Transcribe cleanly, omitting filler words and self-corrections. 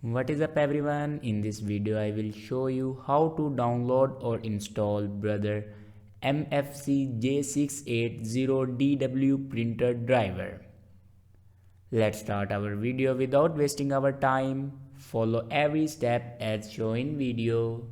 What is up everyone, in this video I will show you how to download or install brother MFC J680DW printer driver. Let's start our video without wasting our time. Follow every step as shown in video.